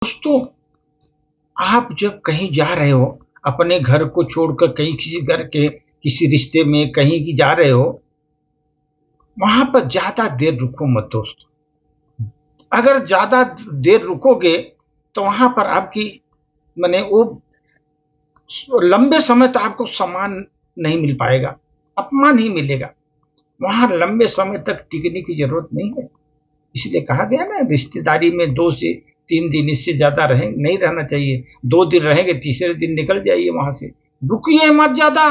दोस्तों, आप जब कहीं जा रहे हो, अपने घर को छोड़कर कहीं किसी घर के किसी रिश्ते में कहीं की जा रहे हो, वहां पर ज्यादा देर रुको मत दोस्त। अगर ज्यादा देर रुकोगे तो वहां पर आपकी माने वो लंबे समय तक आपको सम्मान नहीं मिल पाएगा, अपमान ही मिलेगा। वहां लंबे समय तक टिकने की जरूरत नहीं है। इसलिए कहा गया ना, रिश्तेदारी में 2 से 3 दिन, इससे ज्यादा नहीं रहना चाहिए। 2 दिन रहेंगे, तीसरे दिन निकल जाइए वहां से। रुकिए मत ज्यादा,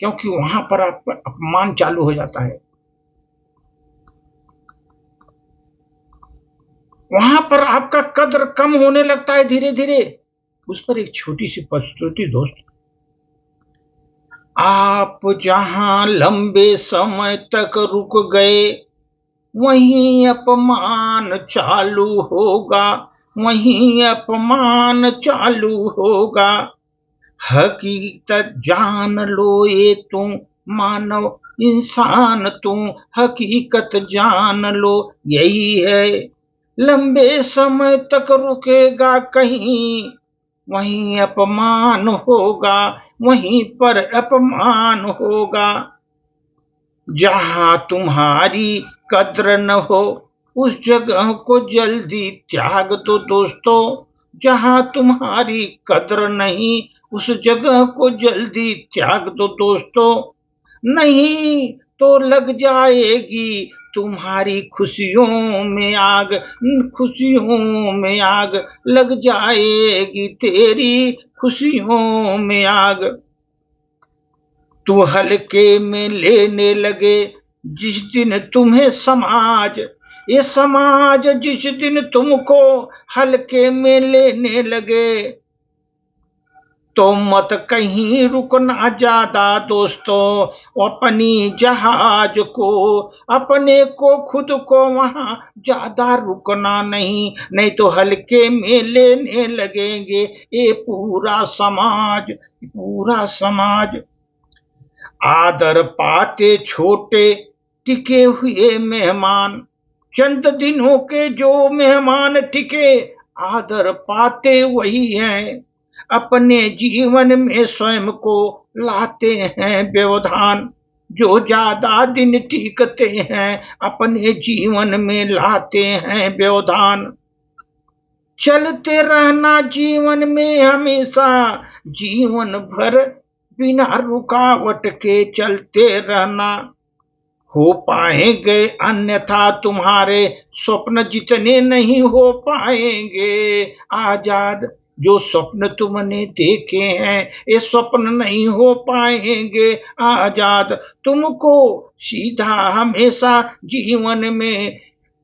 क्योंकि वहां पर आपका अपमान चालू हो जाता है। वहां पर आपका कद्र कम होने लगता है धीरे धीरे। उस पर एक छोटी सी प्रस्तुति दोस्त। आप जहां लंबे समय तक रुक गए, वहीं अपमान चालू होगा, वहीं अपमान चालू होगा। हकीकत जान लो ये तुम मानव इंसान, तुम हकीकत जान लो यही है। लंबे समय तक रुकेगा कहीं, वहीं अपमान होगा, वहीं पर अपमान होगा। जहां तुम्हारी कद्र न हो, उस जगह को जल्दी त्याग दो दोस्तों। जहां तुम्हारी कद्र नहीं, उस जगह को जल्दी त्याग दो दोस्तों। नहीं तो लग जाएगी तुम्हारी खुशियों में आग, खुशियों में आग लग जाएगी, तेरी खुशियों में आग। तू हल्के में लेने लगे जिस दिन तुम्हें समाज, ये समाज जिस दिन तुमको हल्के में लेने लगे, तो मत कहीं रुकना ज्यादा दोस्तों। अपनी जहाज को, अपने को, खुद को वहां ज्यादा रुकना नहीं, नहीं तो हल्के में लेने लगेंगे ये पूरा समाज, पूरा समाज। आदर पाते छोटे टिके हुए मेहमान, चंद दिनों के जो मेहमान टिके, आदर पाते वही हैं। अपने जीवन में स्वयं को लाते हैं व्यवधान। जो ज्यादा दिन टिकते हैं, अपने जीवन में लाते हैं व्यवधान। चलते रहना जीवन में हमेशा, जीवन भर बिना रुकावट के चलते रहना। हो पाएंगे अन्यथा तुम्हारे स्वप्न जितने नहीं हो पाएंगे आजाद। जो स्वप्न तुमने देखे हैं, ये स्वप्न नहीं हो पाएंगे आजाद। तुमको सीधा हमेशा जीवन में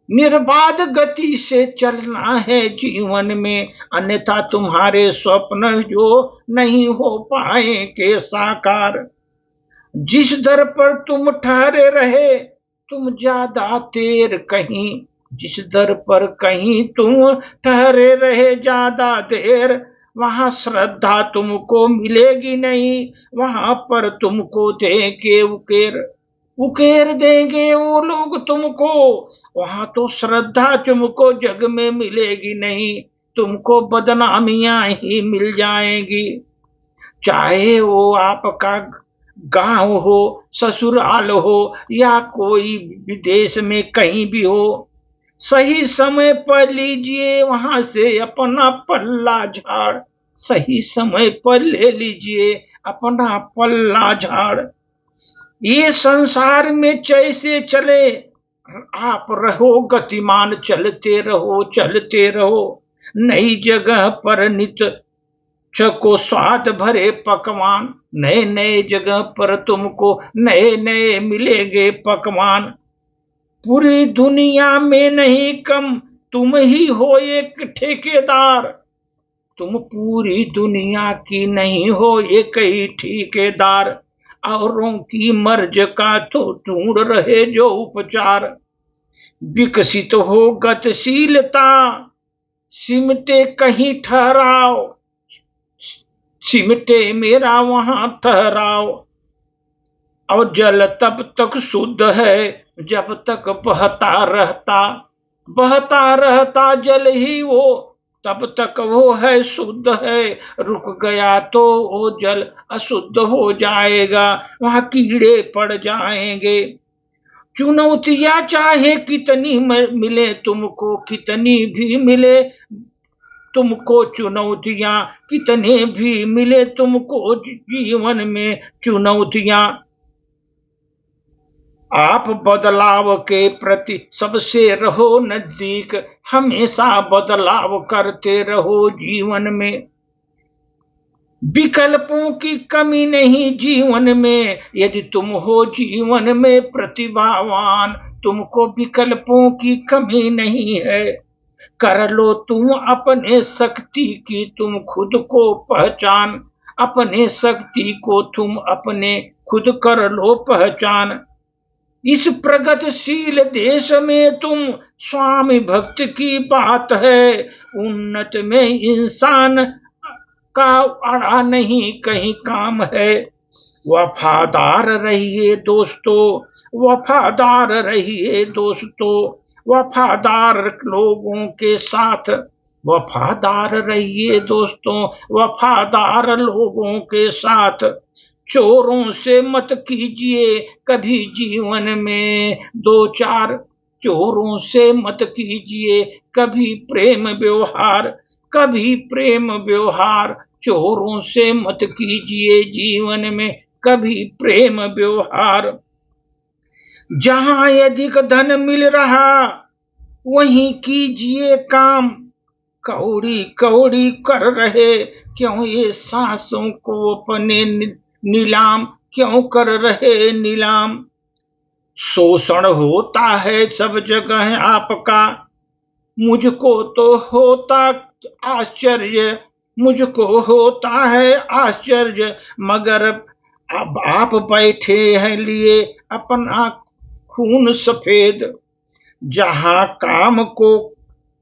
निर्बाध गति से चलना है जीवन में, अन्यथा तुम्हारे स्वप्न जो नहीं हो पाएंगे साकार। जिस दर पर तुम ठहरे रहे, तुम ज्यादा देर कहीं, जिस दर पर कहीं तुम ठहरे रहे ज्यादा देर, वहां श्रद्धा तुमको मिलेगी नहीं, वहां पर तुमको देंगे उकेर, उकेर देंगे वो लोग तुमको। वहां तो श्रद्धा तुमको जग में मिलेगी नहीं, तुमको बदनामियां ही मिल जाएंगी। चाहे वो आपका गांव हो, ससुराल हो, या कोई विदेश में कहीं भी हो, सही समय पर लीजिए वहां से अपना पल्ला झाड़। सही समय पर ले लीजिए अपना पल्ला झाड़। ये संसार में जैसे चले, आप रहो गतिमान, चलते रहो, चलते रहो। नई जगह पर नित को स्वाद भरे पकवान, नए नए जगह पर तुमको नए नए मिलेंगे पकवान। पूरी दुनिया में नहीं कम, तुम ही हो एक ठेकेदार। तुम पूरी दुनिया की नहीं हो एक ही ठेकेदार। औरों की मर्ज का तो ढूंढ रहे जो उपचार। विकसित हो गतिशीलता, सिमटे कहीं ठहराव, सिमटे मेरा वहां ठहराव। और जल तब तक शुद्ध है जब तक बहता रहता, बहता रहता जल ही वो तब तक वो है शुद्ध है, रुक गया तो वो जल अशुद्ध हो जाएगा, वहां कीड़े पड़ जाएंगे। चुनौतियां चाहे कितनी मिले तुमको, कितनी भी मिले तुमको चुनौतियां, कितने भी मिले तुमको जीवन में चुनौतियां, आप बदलाव के प्रति सबसे रहो नजदीक, हमेशा बदलाव करते रहो जीवन में। विकल्पों की कमी नहीं जीवन में, यदि तुम हो जीवन में प्रतिभावान, तुमको विकल्पों की कमी नहीं है। कर लो तुम अपने शक्ति की तुम खुद को पहचान, अपने शक्ति को तुम अपने खुद कर लो पहचान। इस प्रगतिशील देश में तुम स्वामी भक्त की बात है, उन्नत में इंसान का अड़ा नहीं कहीं काम है। वफादार रहिए दोस्तों, वफादार रहिए दोस्तों, वफादार लोगों के साथ, वफादार रहिए दोस्तों, वफादार लोगों के साथ। चोरों से मत कीजिए कभी जीवन में दो चार, चोरों से मत कीजिए कभी प्रेम व्यवहार, कभी प्रेम व्यवहार, चोरों से मत कीजिए जीवन में कभी प्रेम व्यवहार। जहां अधिक धन मिल रहा वहीं कीजिए काम, कौड़ी कौड़ी कर रहे क्यों ये सांसों को अपने नीलाम, क्यों कर रहे नीलाम। शोषण होता है सब जगह आपका, मुझको तो होता आश्चर्य, मुझको होता है आश्चर्य, मगर अब आप बैठे हैं लिए अपना खून सफेद। जहां काम को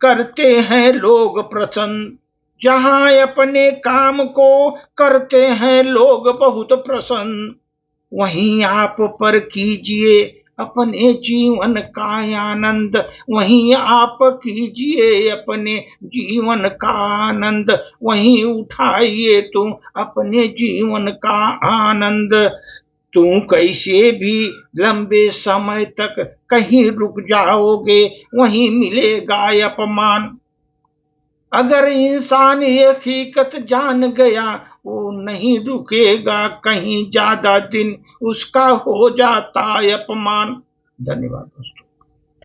करते हैं लोग प्रसन्न, जहां अपने काम को करते हैं लोग बहुत प्रसन्न, वहीं आप पर कीजिए अपने जीवन का आनंद, वहीं आप कीजिए अपने जीवन का आनंद, वहीं उठाइए तुम अपने जीवन का आनंद। तुम कैसे भी लंबे समय तक कहीं रुक जाओगे वहीं मिलेगा अपमान। अगर इंसान ये हकीकत जान गया वो नहीं रुकेगा कहीं ज्यादा दिन, उसका हो जाता है अपमान। धन्यवाद।